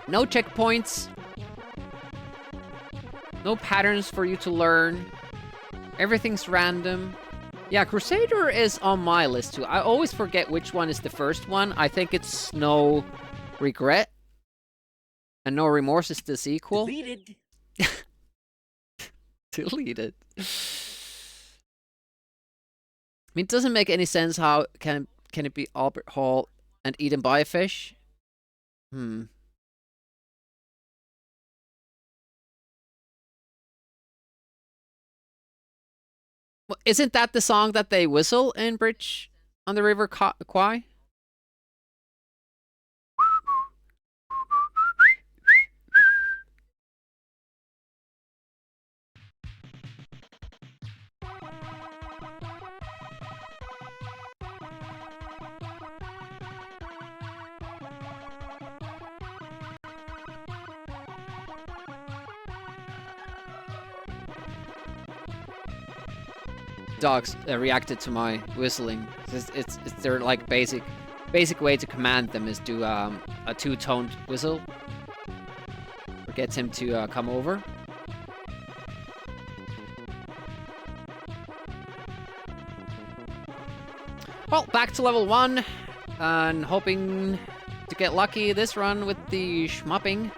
No checkpoints. No patterns for you to learn. Everything's random. Yeah, Crusader is on my list too. I always forget which one is the first one. I think it's No Regret. And No Remorse is the sequel. Deleted. Deleted. I mean, it doesn't make any sense how can it be Albert Hall and eaten by a fish? Well, isn't that the song that they whistle in Bridge on the River Kwai? Dogs reacted to my whistling. It's their like basic way to command them is do a two-toned whistle. Or gets him to come over. Well, back to level 1 and hoping to get lucky this run with the shmupping.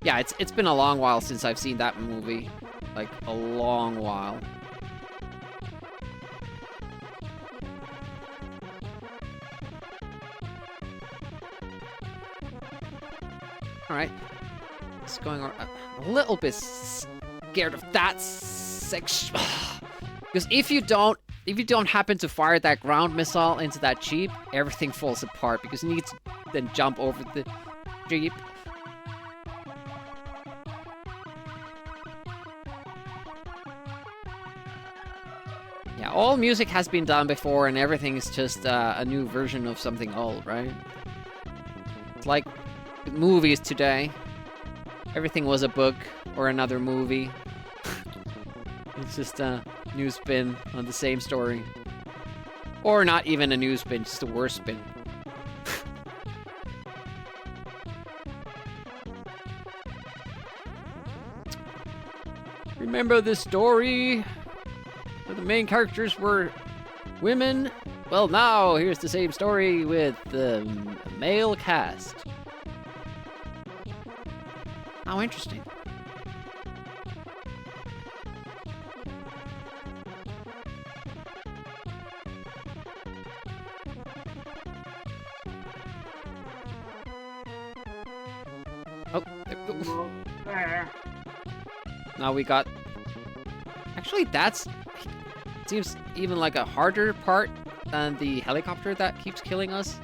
Yeah, it's been a long while since I've seen that movie. Like, a long while. Alright. It's going on a little bit scared of that section. Because if you don't happen to fire that ground missile into that Jeep, everything falls apart because you need to then jump over the Jeep. Yeah, all music has been done before and everything is just a new version of something old, right? It's like with movies today. Everything was a book or another movie. It's just a new spin on the same story. Or not even a new spin, just a worse spin. Remember this story? Where the main characters were women? Well, now here's the same story with the male cast. How interesting. Oh, now we got... Actually, that's... Seems even like a harder part than the helicopter that keeps killing us.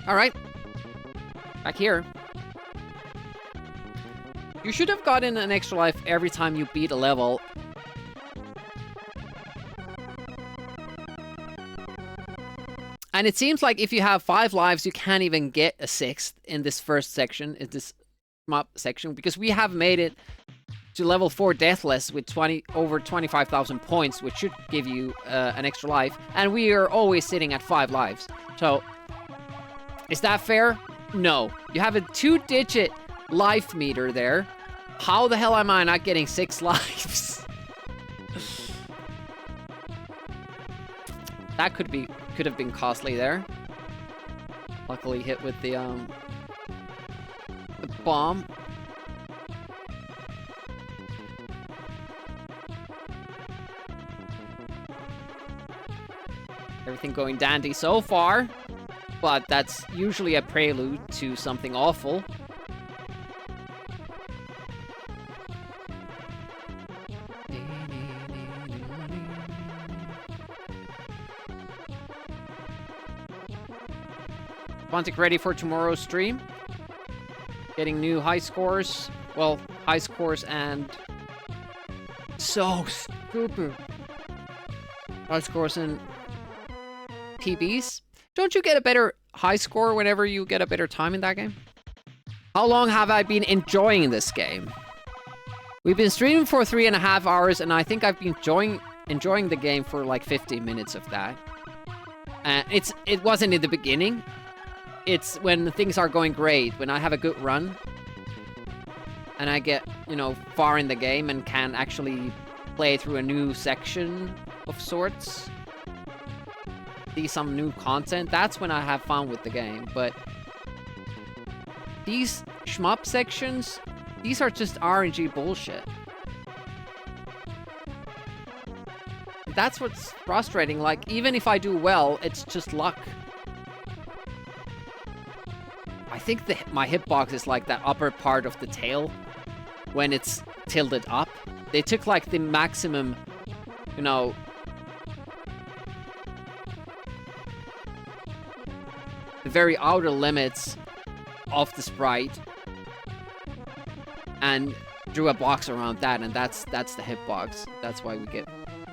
Alright. Back here. You should have gotten an extra life every time you beat a level. And it seems like if you have 5 lives, you can't even get a 6th in this first section, in this map section, because we have made it to level 4 Deathless with over 25,000 points, which should give you an extra life. And we are always sitting at 5 lives. So, is that fair? No. You have a 2-digit life meter there. How the hell am I not getting 6 lives? That could have been costly there. Luckily hit with the bomb. Everything going dandy so far, but that's usually a prelude to something awful. Quantic ready for tomorrow's stream. Getting new high scores. Well, high scores and... So stupid. High scores and PBs. Don't you get a better high score whenever you get a better time in that game? How long have I been enjoying this game? We've been streaming for 3.5 hours, and I think I've been enjoying the game for like 15 minutes of that. It wasn't in the beginning. It's when things are going great, when I have a good run, and I get, you know, far in the game and can actually play through a new section of sorts, see some new content. That's when I have fun with the game. But these shmup sections, these are just RNG bullshit. That's what's frustrating. Like, even if I do well, it's just luck. I think my hitbox is like that upper part of the tail when it's tilted up. They took like the maximum, you know, the very outer limits of the sprite and drew a box around that, and that's the hitbox. That's why we get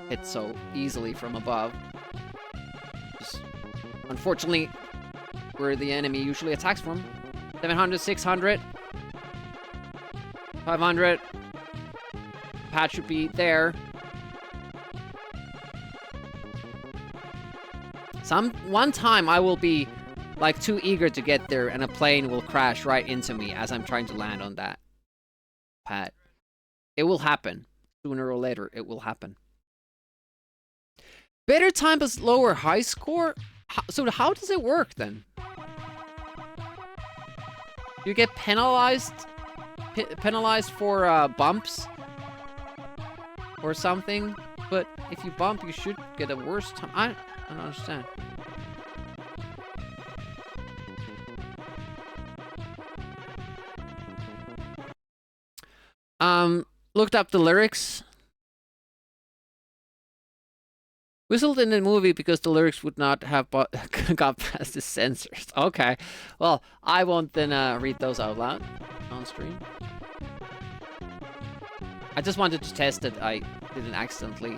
hit so easily from above. Just, unfortunately, where the enemy usually attacks from. 700, 600, 500. Pad should be there. One time I will be like too eager to get there, and a plane will crash right into me as I'm trying to land on that pad. It will happen. Sooner or later, it will happen. Better time but lower high score? So how does it work then? You get penalized for bumps or something, but if you bump, you should get a worse time. I don't understand. Looked up the lyrics. Whistled in the movie because the lyrics would not have got past the censors. Okay. Well, I won't then read those out loud on stream. I just wanted to test that I didn't accidentally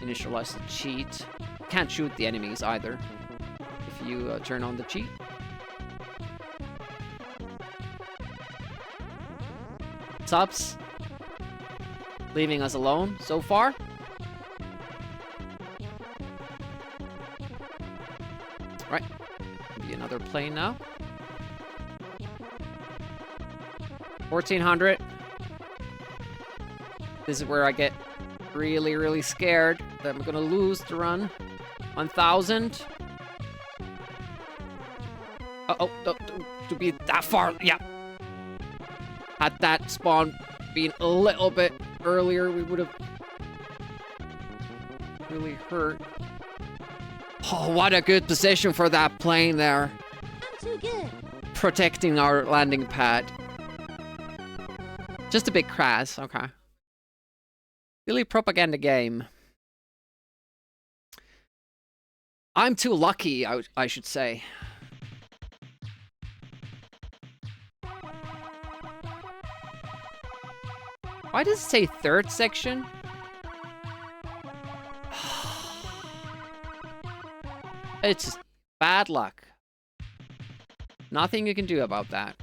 initialize the cheat. Can't shoot the enemies either if you turn on the cheat. Subs leaving us alone so far. Right, be another plane now. 1400. This is where I get really, really scared that I'm gonna lose the run. 1000. Uh-oh, to be that far, yeah. Had that spawn been a little bit earlier, we would have really hurt. Oh, what a good position for that plane there. I'm too good. Protecting our landing pad. Just a bit crass, okay. Really propaganda game. I'm too lucky, I should say. Why does it say third section? It's just bad luck. Nothing you can do about that.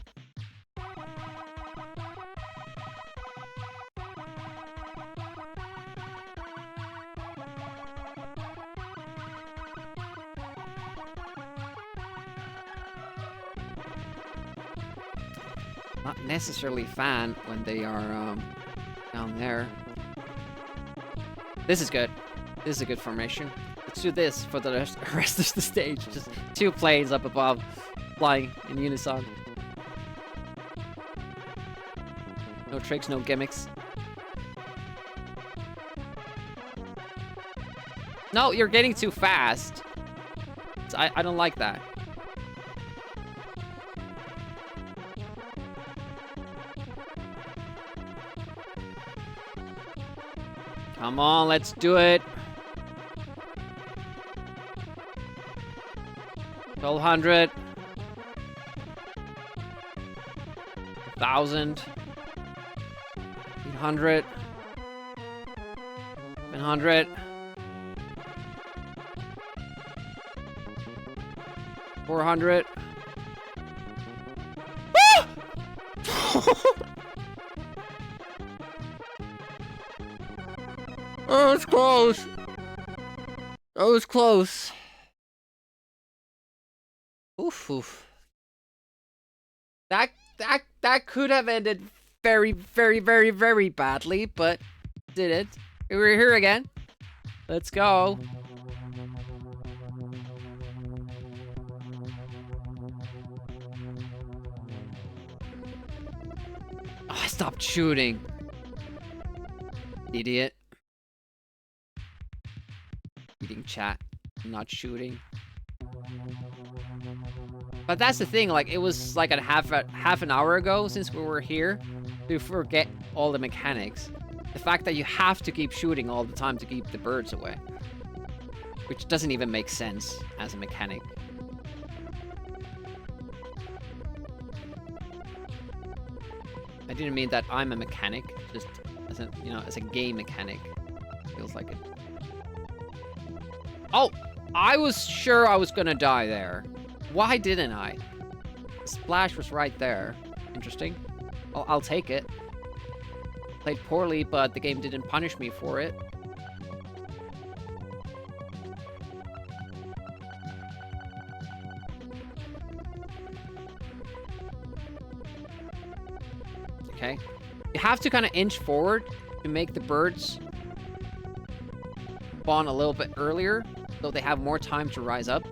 Not necessarily fan when they are down there. This is good. This is a good formation. Let's do this for the rest of the stage. Just 2 planes up above, flying in unison. No tricks, no gimmicks. No, you're getting too fast. I don't like that. Come on, let's do it. 1200. 1000. 800. 700. 400. Oh, it's close. That was close. Oof, oof. That could have ended very, very, very, very badly, but did it. We're here again. Let's go. Oh, I stopped shooting. Idiot. Reading chat, not shooting. But that's the thing, like, it was like a half an hour ago since we were here to forget all the mechanics. The fact that you have to keep shooting all the time to keep the birds away. Which doesn't even make sense as a mechanic. I didn't mean that I'm a mechanic, just as a, you know, as a game mechanic. Feels like it. Oh! I was sure I was gonna die there. Why didn't I? The splash was right there. Interesting. I'll take it. Played poorly, but the game didn't punish me for it. Okay. You have to kind of inch forward to make the birds spawn a little bit earlier, so they have more time to rise up.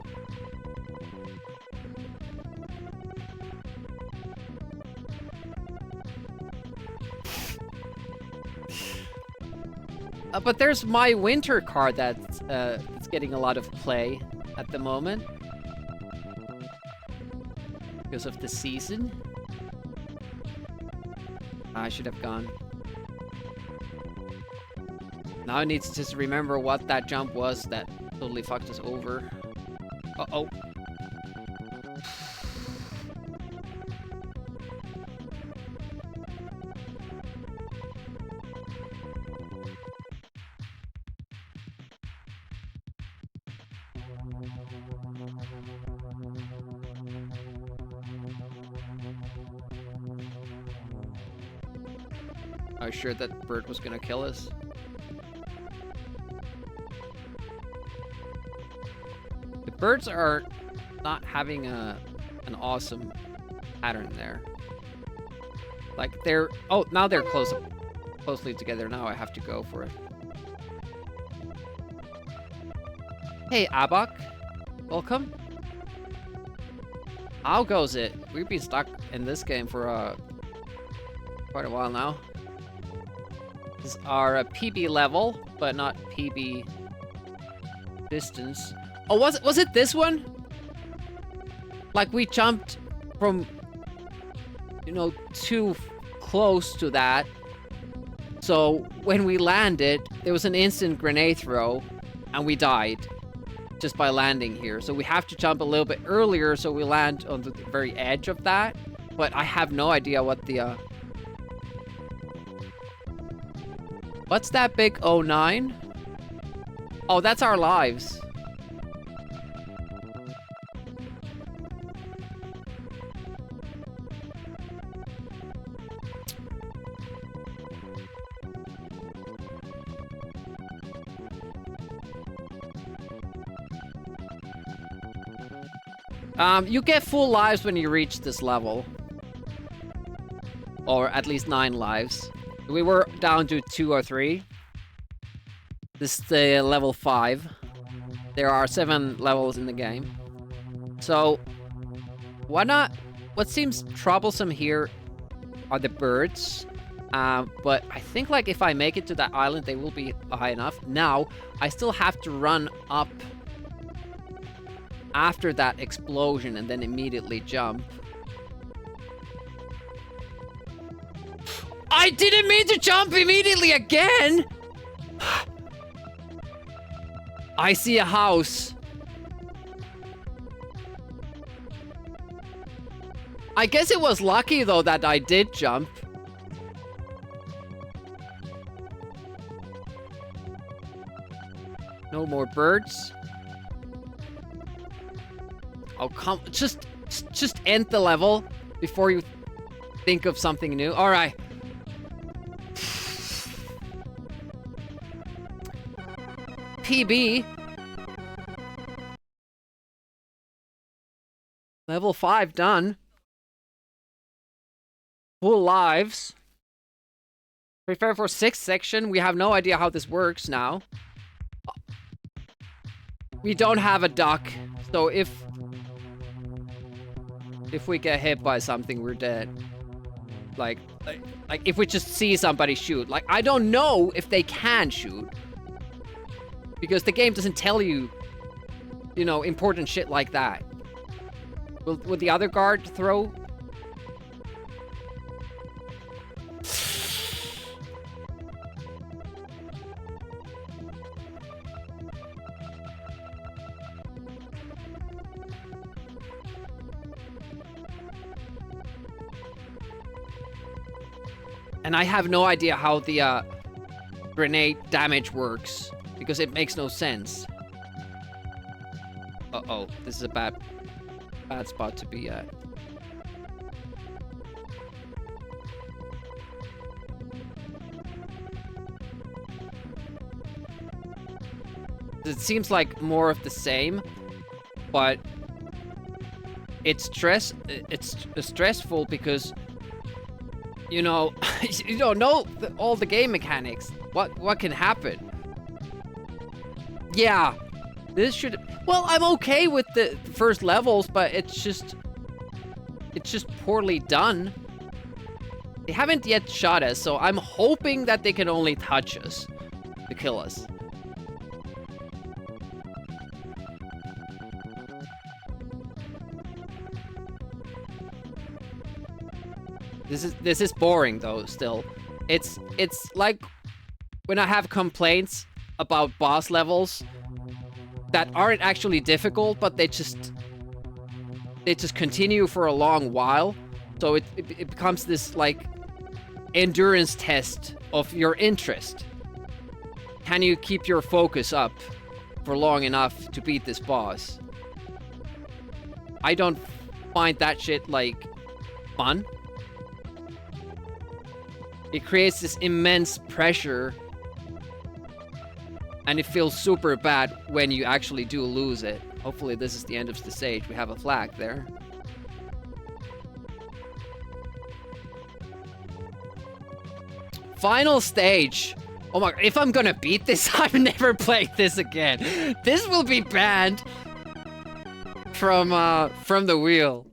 But there's my winter card that's getting a lot of play at the moment. Because of the season. I should have gone. Now I need to just remember what that jump was that totally fucked us over. Uh-oh. I was sure that bird was gonna kill us. The birds are not having an awesome pattern there. Like they're, oh, now they're closely together. Now I have to go for it. Hey, Abak. Welcome. How goes it? We've been stuck in this game for quite a while now. This is our PB level, but not PB distance. Oh, was it this one? Like we jumped from, you know, too close to that. So when we landed, there was an instant grenade throw, and we died just by landing here. So we have to jump a little bit earlier so we land on the very edge of that. But I have no idea what the what's that big 09? Oh, that's our lives. You get full lives when you reach this level. Or at least 9 lives. We were down to 2 or 3. This is the level 5. There are 7 levels in the game. So, what seems troublesome here are the birds. But I think like if I make it to that island, they will be high enough. Now, I still have to run up after that explosion and then immediately jump. I didn't mean to jump immediately again! I see a house. I guess it was lucky though that I did jump. No more birds. Oh, come, just end the level before you think of something new. All right. PB. Level 5 done. Full lives. Prepare for 6th section. We have no idea how this works now. We don't have a duck, so if we get hit by something, we're dead. Like if we just see somebody shoot. Like, I don't know if they can shoot. Because the game doesn't tell you, you know, important shit like that. Will the other guard throw? And I have no idea how the grenade damage works, because it makes no sense. Uh-oh, this is a bad spot to be at. It seems like more of the same, but it's stressful because, you know, you don't know all the game mechanics. What can happen? Yeah, this should... Well, I'm okay with the first levels, but it's just poorly done. They haven't yet shot us, so I'm hoping that they can only touch us to kill us. This is boring though, still. It's like when I have complaints about boss levels that aren't actually difficult, but they just continue for a long while. So it becomes this like endurance test of your interest. Can you keep your focus up for long enough to beat this boss? I don't find that shit like fun. It creates this immense pressure, and it feels super bad when you actually do lose it. Hopefully this is the end of the stage. We have a flag there. Final stage. Oh my, if I'm gonna beat this, I'm never playing this again. This will be banned from the wheel.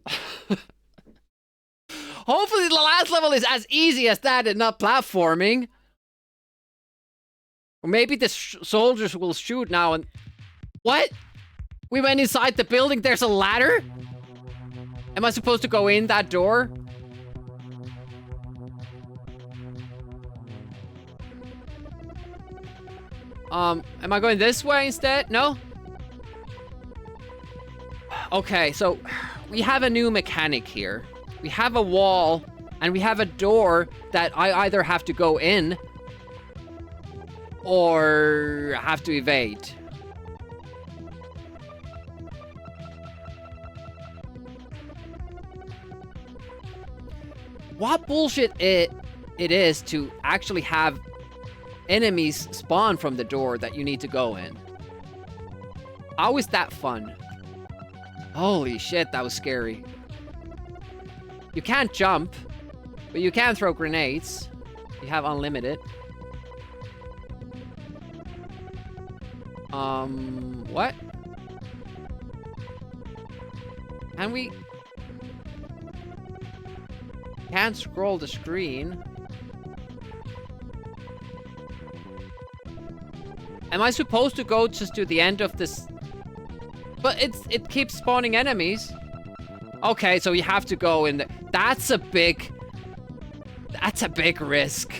Hopefully the last level is as easy as that and not platforming. Or maybe the soldiers will shoot now and... What? We went inside the building, there's a ladder? Am I supposed to go in that door? Am I going this way instead? No? Okay, so we have a new mechanic here. We have a wall, and we have a door that I either have to go in or have to evade. What bullshit it is to actually have enemies spawn from the door that you need to go in. How is that fun? Holy shit, that was scary. You can't jump, but you can throw grenades. You have unlimited. What? And we can't scroll the screen. Am I supposed to go just to the end of this? But it keeps spawning enemies. Okay, so you have to go in the... That's a big risk.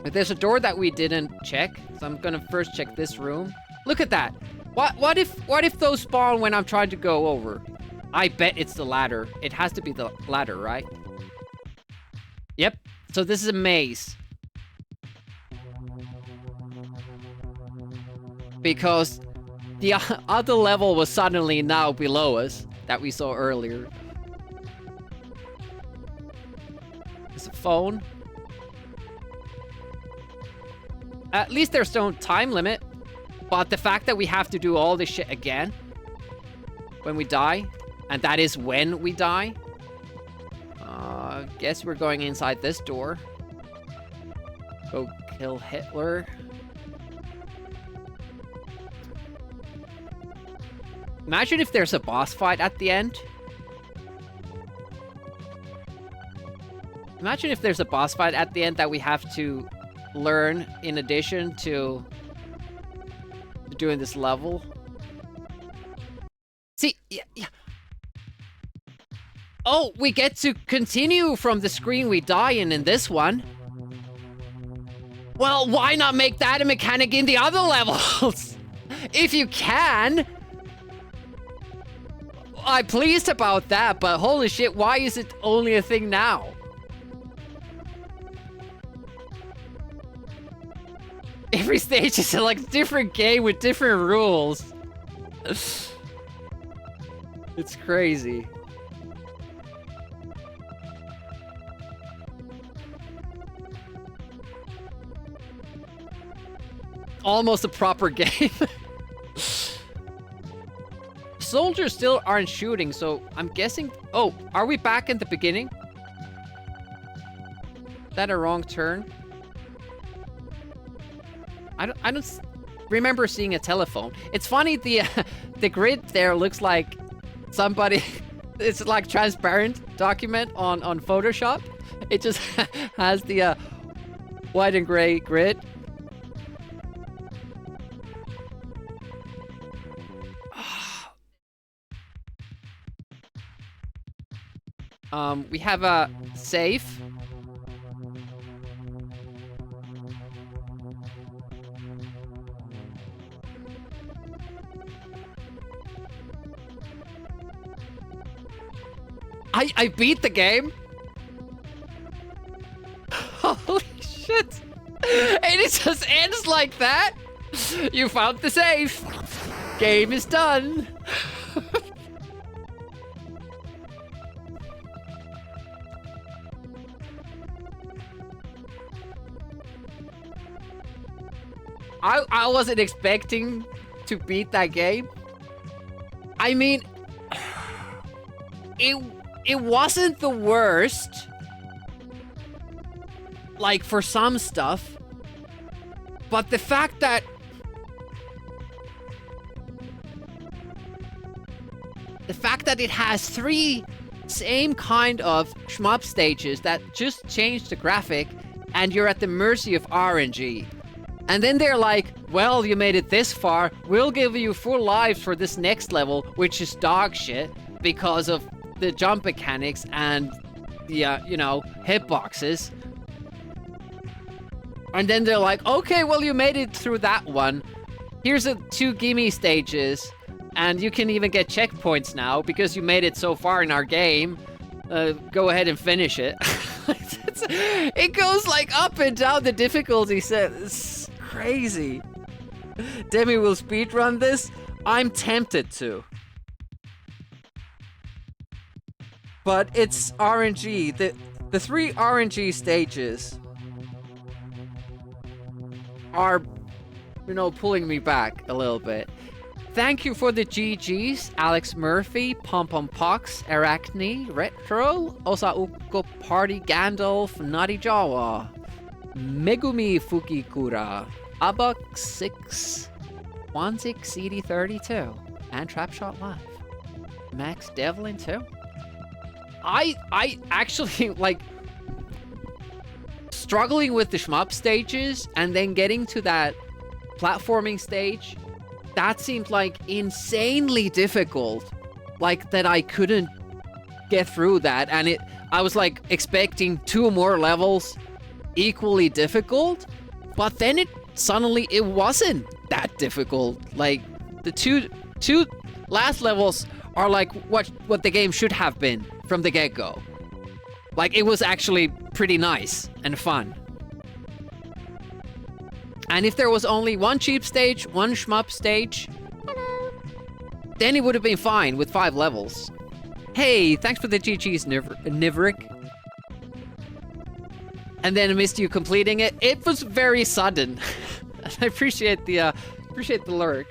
But there's a door that we didn't check, so I'm gonna first check this room. Look at that. What if those spawn when I'm trying to go over? I bet it's the ladder. It has to be the ladder, right? Yep. So this is a maze. Because the other level was suddenly now below us that we saw earlier. phone. At least there's no time limit. But the fact that we have to do all this shit again when we die, and that is when we die. Guess we're going inside this door. Go kill Hitler. Imagine if there's a boss fight at the end. Imagine if there's a boss fight at the end that we have to learn in addition to doing this level. See, yeah. Oh, we get to continue from the screen we die in this one. Well, why not make that a mechanic in the other levels? If you can. I'm pleased about that, but holy shit, why is it only a thing now? Every stage is a different game with different rules. It's crazy. Almost a proper game. Soldiers still aren't shooting, so I'm guessing... Oh, are we back in the beginning? Is that a wrong turn? I don't remember seeing a telephone. It's funny, the grid there looks like somebody... It's like transparent document on Photoshop. It just has the white and gray grid. We have a safe. I beat the game. Holy shit. And it just ends like that. You found the safe. Game is done. I wasn't expecting to beat that game. I mean, it wasn't the worst, like for some stuff, but the fact that it has 3 same kind of shmup stages that just change the graphic, and you're at the mercy of RNG. And then they're like, well, you made it this far, we'll give you full lives for this next level, which is dog shit because of the jump mechanics and the, you know, hitboxes. And then they're like, okay, well, you made it through that one. Here's 2 gimme stages, and you can even get checkpoints now because you made it so far in our game. Go ahead and finish it. It goes like up and down the difficulty set. It's crazy. Demi will speedrun this. I'm tempted to. But it's RNG. The 3 RNG stages are, you know, pulling me back a little bit. Thank you for the GGs, Alex Murphy, Pom Pom Pox, Arachne, Retro, Osa Uko Party Gandalf, Nadi Jawa, Megumi Fukikura, Abux6, Wanzik CD32, and Trapshot Live. Max Devlin too. I actually like struggling with the shmup stages and then getting to that platforming stage. That seemed like insanely difficult. Like that I couldn't get through that, and I was like expecting 2 more levels equally difficult, but then suddenly it wasn't that difficult. Like the two last levels are like what the game should have been from the get-go. Like it was actually pretty nice and fun. And if there was only 1 cheap stage, 1 shmup stage, then it would have been fine with 5 levels. Hey, thanks for the GG's, Nivrik. and then missed you completing it. It was very sudden. I appreciate the lyric.